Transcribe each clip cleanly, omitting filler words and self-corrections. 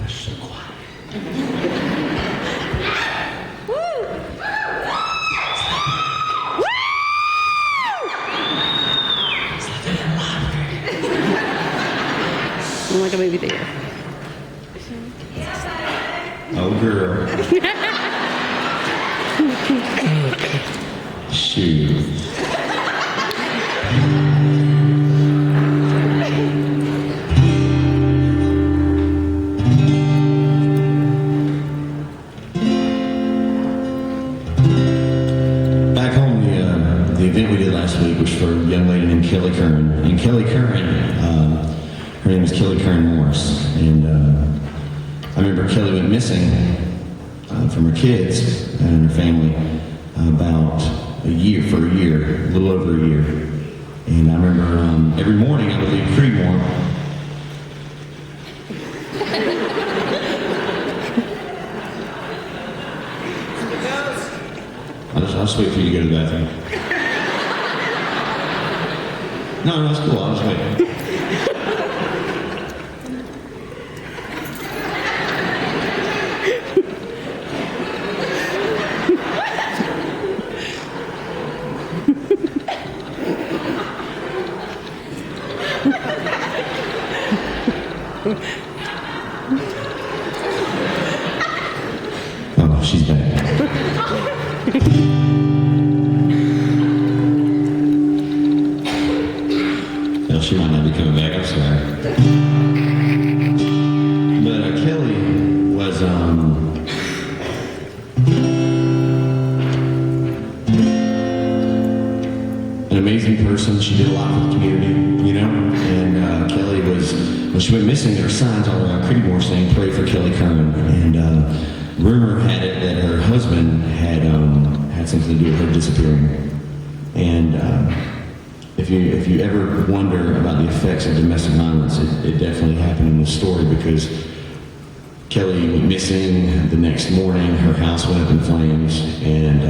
so quiet. I'm like a movie theater. Oh, girl. Shoot. Back home, the event we did last week was for a young lady named Kelly Curran. And Kelly Curran, her name is Kelly Curran Morris. And I remember Kelly went missing from her kids and her family about a year, a little over a year. And I remember every morning I would leave Creedmoor. I'll just wait for you to go to the bathroom. No, it's cool. I'll just wait. Oh, she's back. Well, she might not be coming back, I'm sorry. But Kelly was, an amazing person. She did a lot for the community, you know? And Kelly was, when she went missing, there were signs all around Creedmoor saying, "Pray for Kelly Curran." And rumor had it that her husband had something to do with her disappearing. And if you ever wonder about the effects of domestic violence, it definitely happened in this story, because Kelly went missing. The next morning, her house went up in flames, and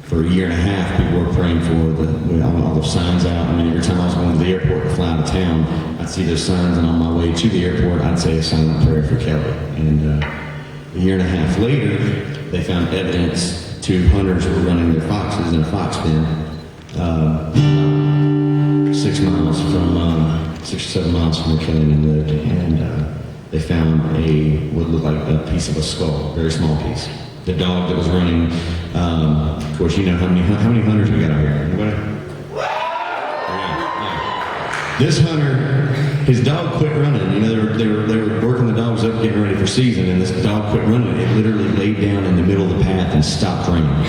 for a year and a half, people were praying for all the signs out. I mean, every time I was going to the airport to fly out of town, I'd see those signs, and on my way to the airport, I'd say a silent prayer for Kelly. And a year and a half later, they found evidence. Two hunters were running their foxes in a fox pen, 6 or 7 miles from where Kelly lived, and they found what looked like a piece of a skull, a very small piece. The dog that was running, of course, you know how many hunters we got out here? Anybody? Yeah. This hunter, his dog quit running. You know, they were working the dogs up, getting ready for season, and this dog quit running. It literally laid down in the middle of the path and stopped running.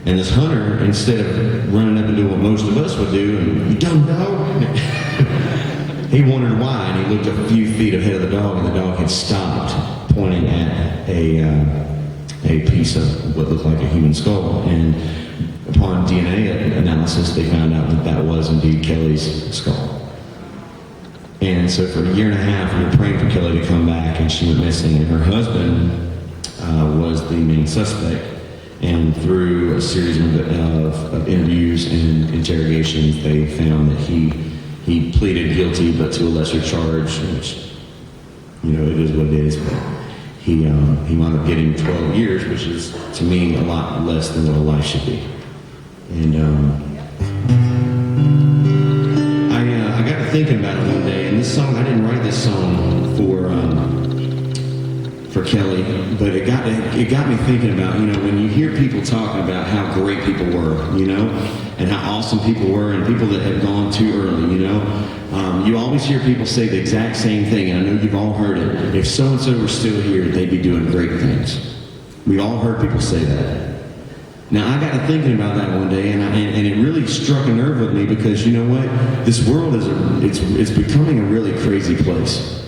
And this hunter, instead of running up and doing what most of us would do, and "You dumb dog," he wondered why, and he looked a few feet ahead of the dog, and the dog had stopped, pointing at a piece of what looked like a human skull. And upon DNA analysis, they found out that was indeed Kelly's skull. And so for a year and a half, we were praying for Kelly to come back, and she went missing. And her husband was the main suspect. And through a series of interviews and interrogations, they found that he pleaded guilty, but to a lesser charge, which, you know, it is what it is. But he wound up getting 12 years, which is, to me, a lot less than what a life should be. And I got to thinking about it one day, and this song, I didn't write this song for Kelly, but it got me thinking about, you know, when you hear people talking about how great people were, you know, and how awesome people were, and people that have gone too early, you know, you always hear people say the exact same thing, and I know you've all heard it. If so-and-so were still here, they'd be doing great things. We've all heard people say that. Now, I got to thinking about that one day, and it really struck a nerve with me, because you know what? This world it's becoming a really crazy place.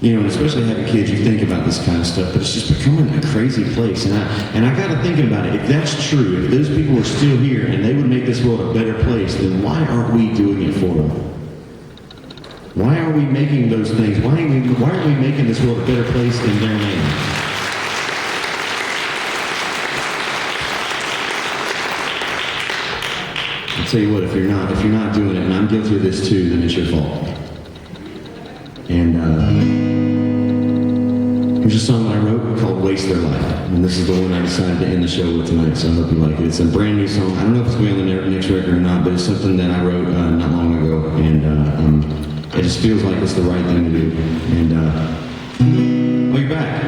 You know, and especially having kids, you think about this kind of stuff, but it's just becoming a crazy place. And I got to thinking about it. If that's true, if those people are still here and they would make this world a better place, then why aren't we doing it for them? Why are we making those things? Why aren't we making this world a better place in their name? I'll tell you what, if you're not doing it, and I'm guilty of this too, then it's your fault. And Here's a song that I wrote called Waste Their Life. And this is the one I decided to end the show with tonight, so I hope you like it. It's a brand new song. I don't know if it's going to be on the next record or not, but it's something that I wrote not long ago. And it just feels like it's the right thing to do. And, oh, you're back.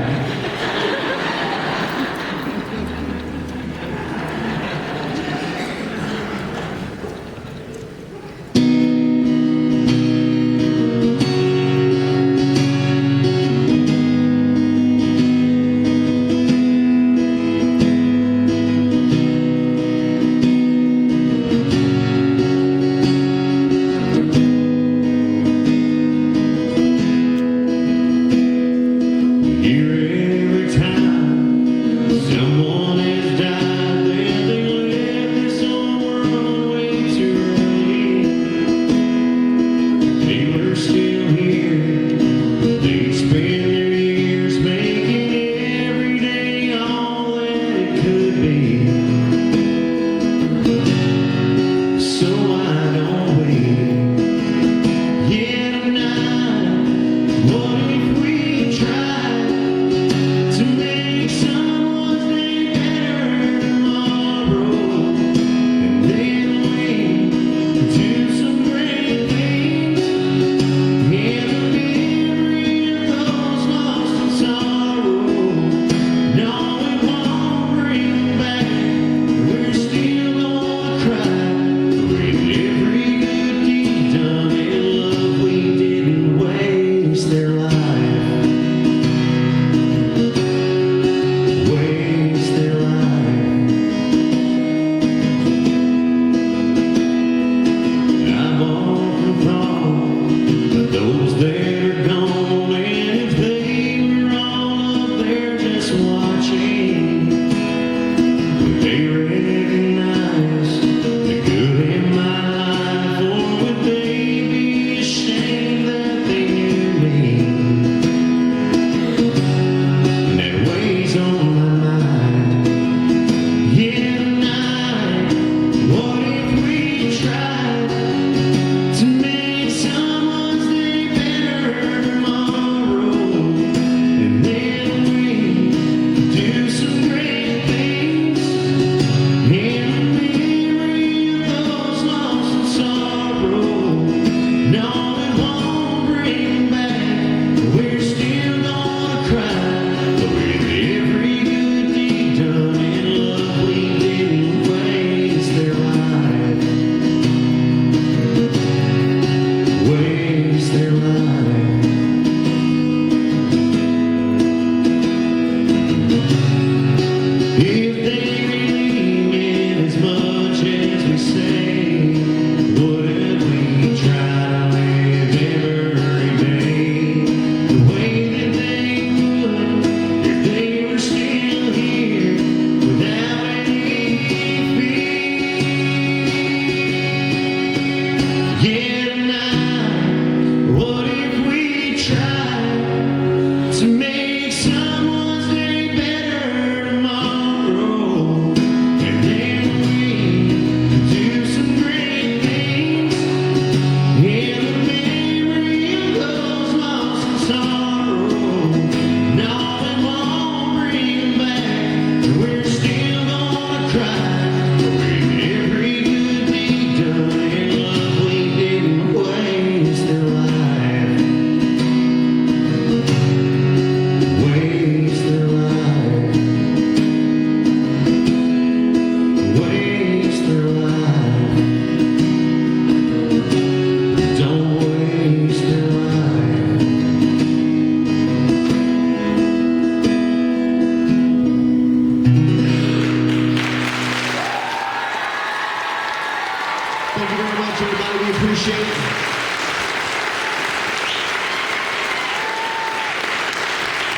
Thank you very much, everybody. We appreciate it.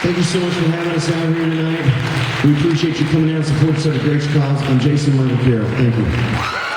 Thank you so much for having us out here tonight. We appreciate you coming out and supporting such a great cause. I'm Jason Carroll. Thank you.